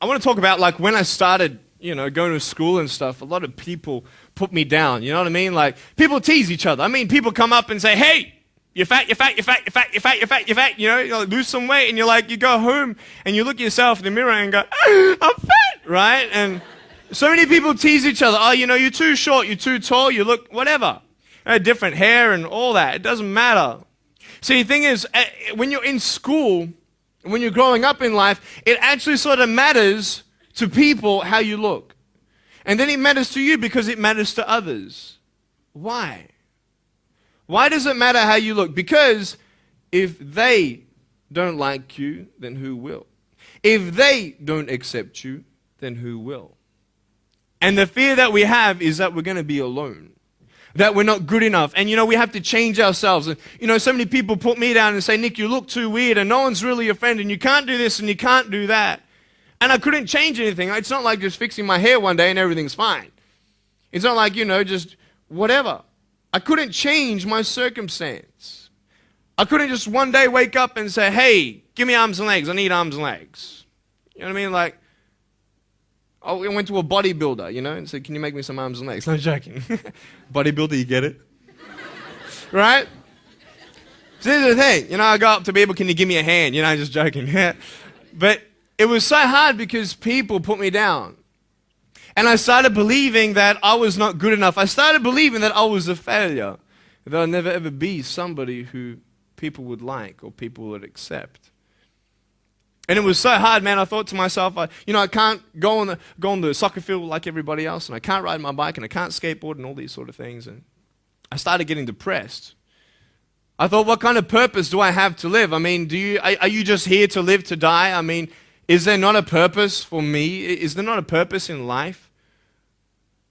I want to talk about like when I started, going to school and stuff, a lot of people put me down, you know what I mean? Like people tease each other. I mean, people come up and say, hey, you're fat, you're fat, you're fat, you're fat, you're fat, you're fat, you're fat, you like, lose some weight, and you go home and you look at yourself in the mirror and go, I'm fat, right? And so many people tease each other. Oh, you're too short, you're too tall, you look whatever. Different hair and all that. It doesn't matter. See, the thing is, when you're in school, when you're growing up in life, it actually sort of matters to people how you look. And then it matters to you because it matters to others. Why? Why does it matter how you look? Because if they don't like you, then who will? If they don't accept you, then who will? And the fear that we have is that we're going to be alone. That we're not good enough. And we have to change ourselves. And so many people put me down and say, Nick, you look too weird and no one's really your friend and you can't do this and you can't do that. And I couldn't change anything. It's not like just fixing my hair one day and everything's fine. It's not like, just whatever. I couldn't change my circumstance. I couldn't just one day wake up and say, hey, give me arms and legs. I need arms and legs. You know what I mean? Like, I went to a bodybuilder, and said, can you make me some arms and legs? No, joking. Bodybuilder, you get it? Right? So here's the thing. I go up to people, can you give me a hand? Just joking. But it was so hard because people put me down. And I started believing that I was not good enough. I started believing that I was a failure. That I'd never ever be somebody who people would like or people would accept. And it was so hard, man. I thought to myself, I can't go on the soccer field like everybody else, and I can't ride my bike, and I can't skateboard, and all these sort of things. And I started getting depressed. I thought, what kind of purpose do I have to live? I mean, are you just here to live to die? I mean, is there not a purpose for me? Is there not a purpose in life?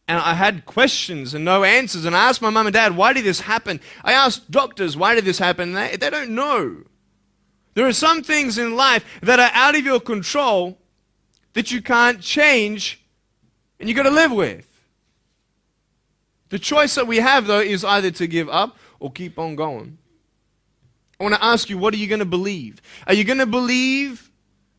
And I had questions and no answers. And I asked my mum and dad, why did this happen? I asked doctors, why did this happen? And they don't know. There are some things in life that are out of your control that you can't change and you got to live with. The choice that we have, though, is either to give up or keep on going. I want to ask you, what are you going to believe? Are you going to believe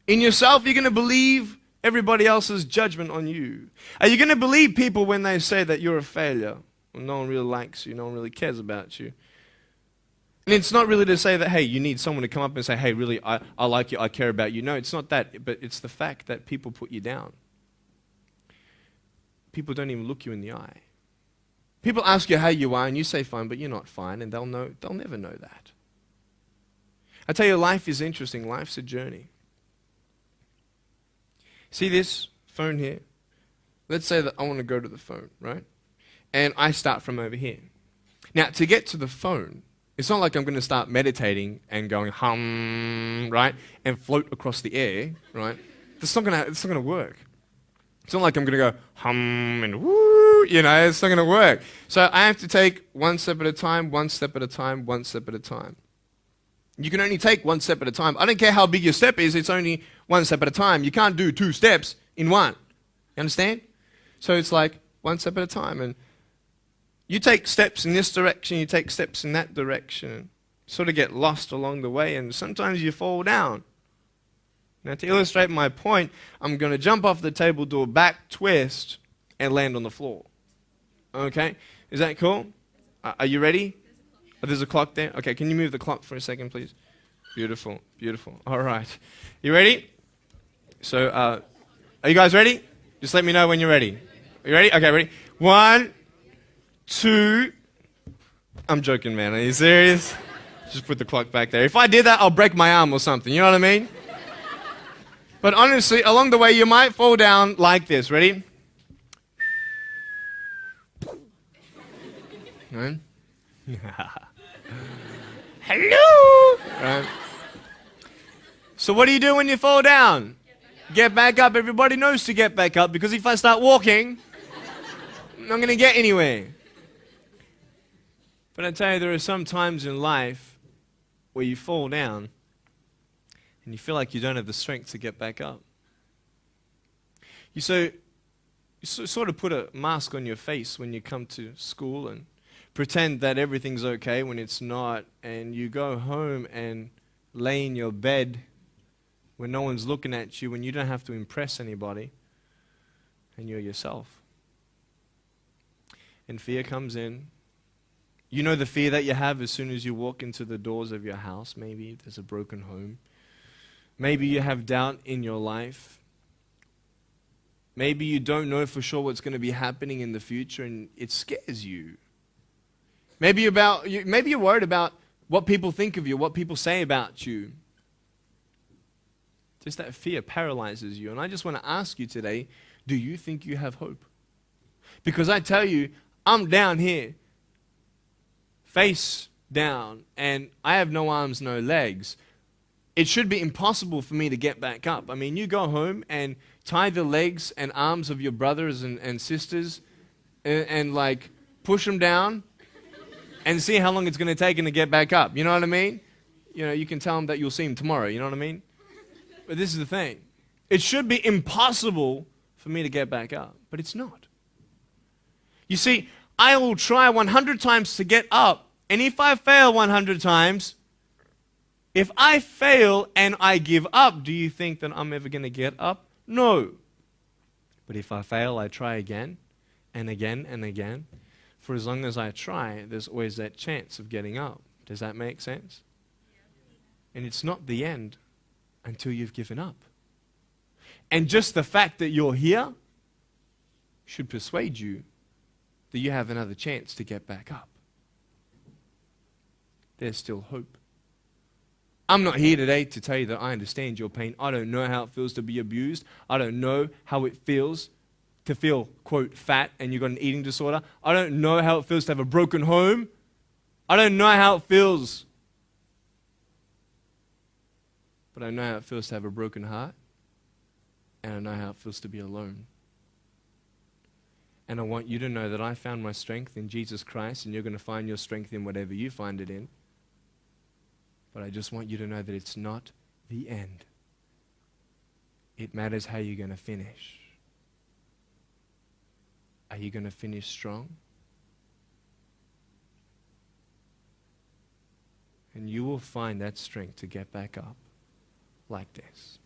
in yourself? Are you going to believe everybody else's judgment on you? Are you going to believe people when they say that you're a failure? Well, no one really likes you, no one really cares about you. And it's not really to say that, hey, you need someone to come up and say, hey, really, I like you, I care about you. No, it's not that, but it's the fact that people put you down. People don't even look you in the eye. People ask you how you are, and you say fine, but you're not fine, and they'll never know that. I tell you, life is interesting. Life's a journey. See this phone here? Let's say that I want to go to the phone, right? And I start from over here. Now, to get to the phone, it's not like I'm going to start meditating and going hum, right? And float across the air, right? It's not going to work. It's not like I'm going to go hum and woo, it's not going to work. So I have to take one step at a time, one step at a time, one step at a time. You can only take one step at a time. I don't care how big your step is, it's only one step at a time. You can't do 2 steps in one. You understand? So it's like one step at a time. And you take steps in this direction, you take steps in that direction. Sort of get lost along the way, and sometimes you fall down. Now, to illustrate my point, I'm going to jump off the table, do a back twist, and land on the floor. Okay? Is that cool? Are you ready? Oh, there's a clock there? Okay, can you move the clock for a second, please? Beautiful, beautiful. All right. You ready? So, are you guys ready? Just let me know when you're ready. Are you ready? Okay, ready? 1, 2. I'm joking, man. Are you serious? Just put the clock back there. If I did that, I'll break my arm or something. You know what I mean? But honestly, along the way, you might fall down like this. Ready? Right? Hello! Right. So what do you do when you fall down? Get back up. Everybody knows to get back up, because if I start walking, I'm not going to get anywhere. But I tell you, there are some times in life where you fall down and you feel like you don't have the strength to get back up. You sort of put a mask on your face when you come to school and pretend that everything's okay when it's not, and you go home and lay in your bed when no one's looking at you, when you don't have to impress anybody, and you're yourself. And fear comes in. You know the fear that you have as soon as you walk into the doors of your house. Maybe there's a broken home. Maybe you have doubt in your life. Maybe you don't know for sure what's going to be happening in the future, and it scares you. Maybe you're worried about what people think of you, what people say about you. Just that fear paralyzes you. And I just want to ask you today, do you think you have hope? Because I tell you, I'm down here, face down, and I have no arms, no legs. It should be impossible for me to get back up. I mean, you go home and tie the legs and arms of your brothers and sisters and like push them down and see how long it's going to take them to get back up. You know what I mean? You know, you can tell them that you'll see them tomorrow. You know what I mean? But this is the thing. It should be impossible for me to get back up, but it's not. You see, I will try 100 times to get up, and if I fail 100 times, if I fail and I give up, do you think that I'm ever going to get up? No. But if I fail, I try again and again and again. For as long as I try, there's always that chance of getting up. Does that make sense? And it's not the end until you've given up. And just the fact that you're here should persuade you that you have another chance to get back up. There's still hope. I'm not here today to tell you that I understand your pain. I don't know how it feels to be abused. I don't know how it feels to feel, quote, fat and you've got an eating disorder. I don't know how it feels to have a broken home. I don't know how it feels. But I know how it feels to have a broken heart. And I know how it feels to be alone. And I want you to know that I found my strength in Jesus Christ, and you're going to find your strength in whatever you find it in. But I just want you to know that it's not the end. It matters how you're going to finish. Are you going to finish strong? And you will find that strength to get back up like this.